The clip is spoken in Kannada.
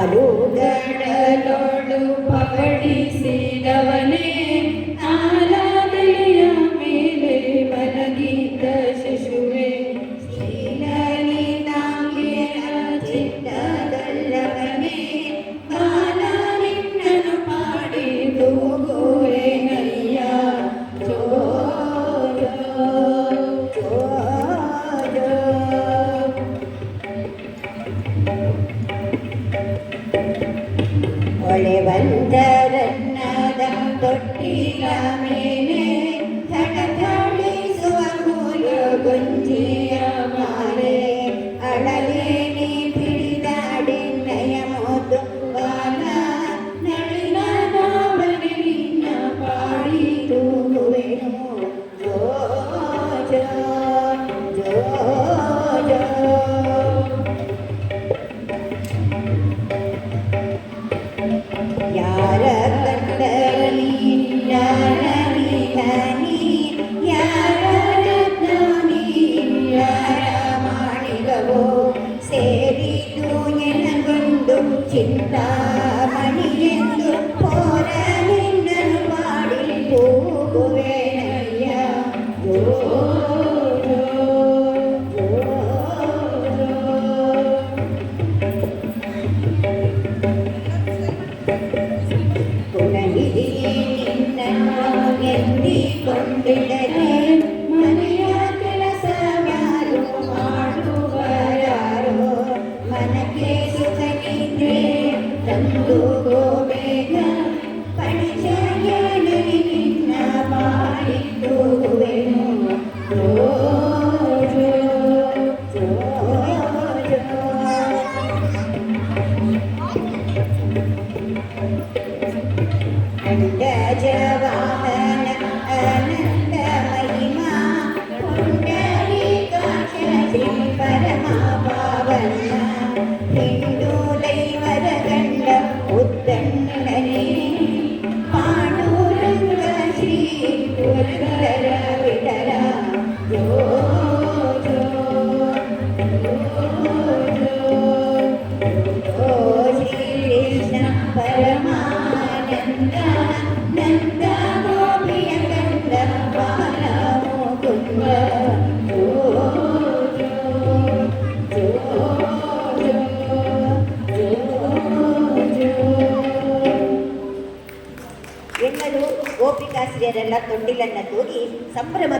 ಆರುದಡಲೊಳು ಪವಡಿಸಿದವನೇ ಆಲಾದೆಯ ಮೇಲೆ ಮಲಗಿದ್ದ ಶಿಶುವೆ ಶ್ರೀಲಲಿತಾಂಗಿಯ ಚಿತ್ತದಲ್ಲವನೇ ಬಾಲ ನಿನ್ನನು ಪಾಡಿ ತೂಗುವೆನಯ್ಯ ಜೋ ಜೋ ಜೋ ಜೋ. ಹೊಳೆವಂದರನ್ನದ ತೊಟ್ಟಿಲ ಮೇಲೆ ಥಳಥಳಿಸುವ ಮೂಲ ಗುಂಜಿಯ ಮಾಲೆ ಅಳಲೇನಿ ಪಿಡಿದಾಡಿನ್ನಯ ಮೋದು ಬಾಲ ನಳಿನ ನಾವನೆ ನಿನ್ನ ಪಾಡಿ ತೂಗುವೆನು ಜೋ ಜೋ ಜೋ ಜೋ. ಯಾರ ಕಂಡಲಿ ಯಾರ ನೀನಿ ಯಾರ ರತ್ನಿ ಯಾರ ಮಾಡಿಗವೋ ಸೇರಿದು ಎನಗೊಂಡು ಚಿಂತಾಮಣಿಯೆಂದು ಹೋರ ನಿನ್ನನು ಮಾಡಿ ಹೋಗುವೆನಯ್ಯ ಜೋ ಜೋ ಜೋ ಜೋ. ಎಂದಿಕೊಂಡಿಡಲೇ ಮನೆಯ ಕೆಲಸ ಯಾರು ಮಾಡುವರಾರೋ ಮನಕ್ಕೆ ಸುಖ ನಿದ್ರೆ ತಂದು ಬೇಗ ಪರಿಚಯ ನಿನ್ನ ಮಾಡಿ ತೂಗುವೆನು ಜೋ ಜೋ ಜೋ ಜೋ. ಅಂಡಜವಾಹನ ಅನಂತ ಮಹಿಮಾ ಪುಂಡರೀಕಾಕ್ಷಿ ಪರಮ ಪಾವನ ಹಿಂದೂ ದೈವರ ಗಂಡ ಉದ್ದಂಡನೇ ಪಾಂಡುರಂಗ ಶ್ರೀ ಪುರಂದರ ವಿಠಲ ಜೋ ಜೋ ಜೋ ಜೋ. ಓ ಶ್ರೀ ಕೃಷ್ಣ ಪರಮಾನಂದ ನಂದ ಗೋಪಿಯ ಕಂದ ಬಾಲ ಮುಕುಂದ ಜೋ ಜೋ ಜೋ ಜೋ ಜೋ ಜೋ. ಎಲ್ಲರೂ ಗೋಪಿಕಾಸ್ತ್ರೀಯರೆಲ್ಲ ತೊಟ್ಟಿಲನ್ನ ತೂಗಿ ಸಂಭ್ರಮ